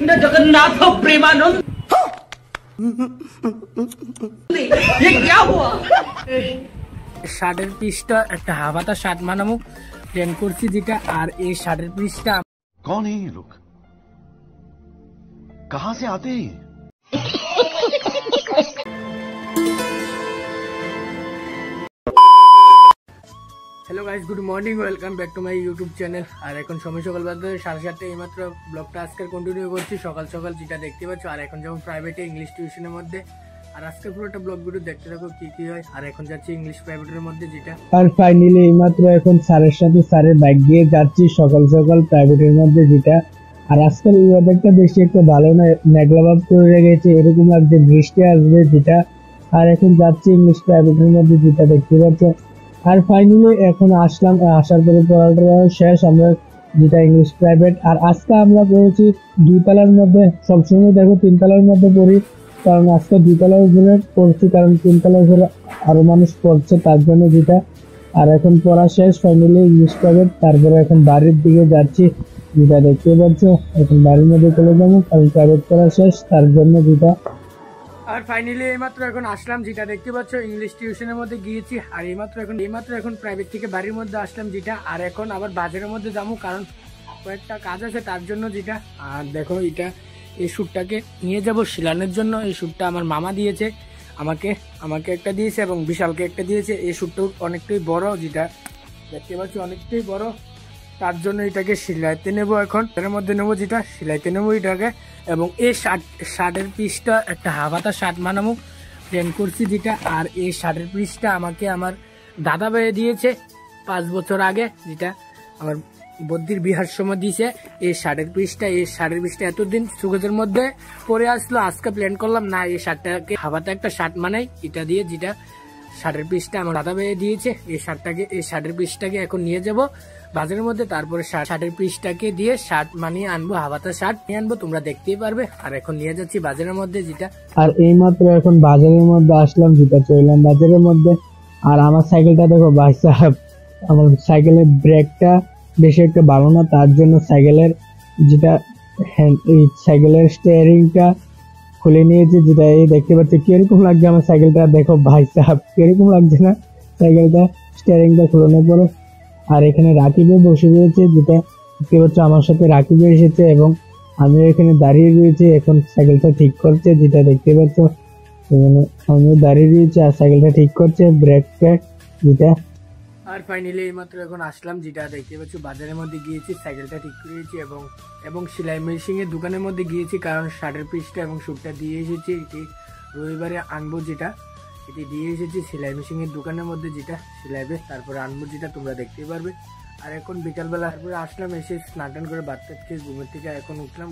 कृष्ण जगन्नाथ प्रेमानंद ये क्या हुआ? শার্টের পিসটা একটা হাবাতা শার্ট বানাবো প্ল্যান করছি যেটা। আর এই শার্টের পিসটা कौन है ये लोग, कहां से आते हैं? Hello guys, good morning, welcome back to my YouTube channel. আর এখন সময় সকাল বাজে 7:30, এইমাত্র ব্লগটা আজকে কন্টিনিউ করছি সকাল সকাল যেটা দেখতে পাচ্ছ। আর এখন যেমন প্রাইভেটে ইংলিশ টিউশনের মধ্যে, আর আজকে পুরোটা ব্লগ ভিডিও দেখতে থাকো কি কি হয়। আর এখন যাচ্ছি ইংলিশ প্রাইভেটের মধ্যে যেটা। আর ফাইনালি এইমাত্র এখন স্যারের সাথে স্যারের বাইক দিয়ে যাচ্ছি সকাল সকাল প্রাইভেটের মধ্যে যেটা। আর আজকের ওয়েদারটা বেশি একটা ভালো না, মেঘলা ভাব করে রেখেছে, এরকম লাগছে বৃষ্টি আসবে যেটা। আর এখন যাচ্ছি ইংলিশ প্রাইভেটের মধ্যে যেটা দেখতে পাচ্ছ। আর ফাইনালি এখন আসলাম, আসার পরে পড়াটা শেষ আমরা যেটা ইংলিশ প্রাইভেট। আর আজকে আমরা পড়েছি 2 তলার মধ্যে, সবসময় দেখো 3 তলার মধ্যে পড়ি, কারণ আজকে 2 তলার উপরে পড়ছি, কারণ 3 তলার উপরে আরো মানুষ পড়ছে তার জন্য যেটা। আর এখন পড়া শেষ ফাইনালি ইংলিশ প্রাইভেট, তারপরে এখন বাড়ির দিকে যাচ্ছি যেটা দেখতে পাচ্ছ। এখন বাড়ির মধ্যে চলে যাবো কারণ প্রাইভেট পড়া শেষ তার জন্য যেটা। আর ফাইনালি এইমাত্র এখন আসলাম যেটা দেখতে পাচ্ছ ইংলিশ টিউশনের মধ্যে গিয়েছি। আর এইমাত্র এখন প্রাইভেট থেকে বাড়ির মধ্যে আসলাম যেটা। আর এখন আবার বাজারের মধ্যে যাবো কারণ কয়েকটা কাজ আছে তার জন্য যেটা। আর দেখো এটা এই শ্যুটটাকে নিয়ে যাব শিলানের জন্য। এই শ্যুটটা আমার মামা দিয়েছে আমাকে একটা দিয়েছে এবং বিশালকে একটা দিয়েছে। এই শ্যুটটা অনেকটাই বড় যেটা দেখতে পাচ্ছ, অনেকটাই বড়, তার জন্য এটাকে সিলাইতে নেবো। এখন এর মধ্যে নেবো যেটা সিলাইতে নেবো এটাকে। এবং এই শার্টের পিসটা একটা হাবাতা শার্ট বানাবো প্ল্যান করছি যেটা। আর এই শার্টের পিসটা আমাকে আমার দাদা ভাই দিয়েছে 5 বছর আগে, যেটা আমার বদ্দির বিহার সময় দিয়েছে। এই শার্টের পিসটা এতদিন সুগজের মধ্যে পরে আসলো, আজকে প্ল্যান করলাম না এই শার্টটাকে হাবাতা একটা শার্ট বানাই এটা দিয়ে, যেটা শার্টের পিসটা আমার দাদা ভাই দিয়েছে। এই শার্টের পিসটাকে এখন নিয়ে যাব বাজারের মধ্যে, তারপরে শার্টের পিসটাকে দিয়ে শার্ট মানিয়ে আনবো, হাবাতা শার্ট নিয়ে আনবো, তোমরা দেখতেই পারবে। আর এখন নিয়ে যাচ্ছি বাজারের মধ্যে যেটা। আর এইমাত্র এখন বাজারের মধ্যে আসলাম যেটা, চললাম বাজারের মধ্যে। আর আমার সাইকেলটা দেখো ভাই সাহেব, আমার সাইকেলের ব্রেকটা বেশি একটা ভালো না, তার জন্য সাইকেলের স্টিয়ারিংটা খুলে নিয়েছে যেটা। এই দেখতে পাচ্ছি কিরকম লাগছে আমার সাইকেলটা, দেখো ভাই সাহেব কিরকম লাগছে না সাইকেলটা, স্টিয়ারিংটা খুলানোর পরে। আর এখানে রাকিবও বসে রয়েছে যেটা দেখতে পাচ্ছ, আমার সাথে রাকিবও এসেছে এবং আমিও এখানে দাঁড়িয়ে রয়েছি, এখন সাইকেলটা ঠিক করছে যেটা দেখতে পাচ্ছ। আমিও দাঁড়িয়ে রয়েছি আর সাইকেলটা ঠিক করছে ব্রেক প্যাড যেটা। আর ফাইনালি এইমাত্র এখন আসলাম যেটা দেখতে পাচ্ছ, বাজারের মধ্যে গিয়েছি, সাইকেলটা ঠিক করেছি এবং সেলাই মেশিন এর দোকানের মধ্যে গিয়েছি, কারণ শার্টের পিসটা এবং শ্যুটটা দিয়ে এসেছি। এটি রবিবারে আনবো যেটা, এটি দিয়ে এসেছি সেলাই মেশিন এর দোকানের মধ্যে যেটা সিলাইবে, তারপরে আনবো যেটা তোমরা দেখতেই পারবে। আর এখন বিকালবেলা তারপরে আসলাম, এসে স্নান করে বাচ্চা খেয়ে ঘুমের থেকে এখন উঠলাম,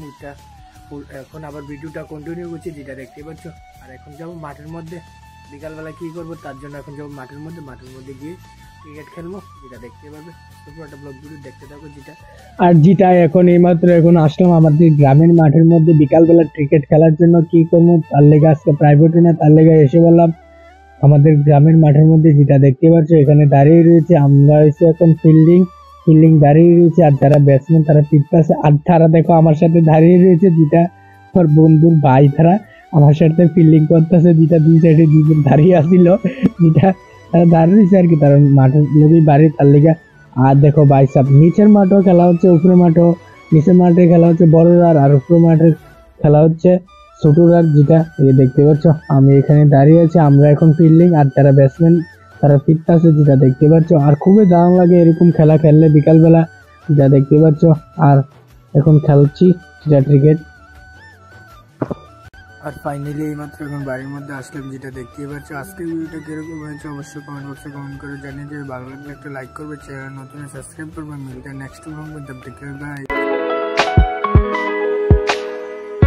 এখন আবার ভিডিওটা কন্টিনিউ করছি যেটা দেখতে পাচ্ছ। আর এখন যাবো মাঠের মধ্যে, বিকালবেলা কি করবো তার জন্য এখন যাবো মাঠের মধ্যে গিয়ে ক্রিকেট খেলবো যেটা দেখতে পারবে। একটা ব্লগ ভিডিও দেখতে থাকো যেটা। আর যেটা এখন এইমাত্র এখন আসলাম আমাদের গ্রামের মাঠের মধ্যে বিকালবেলা ক্রিকেট খেলার জন্য। কি করবো তার লেগে আজকে প্রাইভেটে না, তার লেগে এসে বললাম আমাদের গ্রামের মাঠের মধ্যে যেটা দেখতে পাচ্ছ। এখানে দাঁড়িয়ে রয়েছে, আমরা হচ্ছে এখন ফিল্ডিং দাঁড়িয়ে রয়েছে, আর যারা ব্যাটসম্যান তারা পিটতেছে। আর তারা দেখো আমার সাথে দাঁড়িয়ে রয়েছে যেটা আমার বন্ধুর ভাই, তারা আমার সাথে ফিল্ডিং করতেছে যেটা। 2 সাইডে 2 জন দাঁড়িয়ে আসছিল যেটা, তারা দাঁড়িয়ে রয়েছে আর কি, তারা মাঠের লেগেই বাড়ি তার লেগে। আর দেখো ভাই সাহেব নিচের মাঠেও খেলা হচ্ছে, উপরে মাঠেও, নিচের মাঠে খেলা হচ্ছে বড়রা, আর উপরে মাঠে খেলা হচ্ছে ছোটরা যেটা। এই দেখতে পাচ্ছ আমি এখানে দাঁড়িয়ে আছি, আমরা এখন ফিল্ডিং আর যারা ব্যাটসম্যান তারা ফিরতেছে যেটা দেখতে পাচ্ছ। আর খুবই দারুণ লাগে এরকম খেলা খেললে বিকালবেলা যেটা দেখতে পাচ্ছ। আর এখন খেলছি যেটা ক্রিকেট। আর ফাইনালি এইমাত্র এখন বাড়ির মধ্যে আসলাম যেটা দেখতেই পাচ্ছ। আজকের ভিডিওটা কিরকম হয়েছে অবশ্যই কমেন্ট বক্সে কমেন্ট করে জানিয়ে দেবে। ভালো লাগলে একটা লাইক করবে, চ্যানেল নতুন সাবস্ক্রাইব করবে। মিলতে নেক্সট ব্লগ, বাই।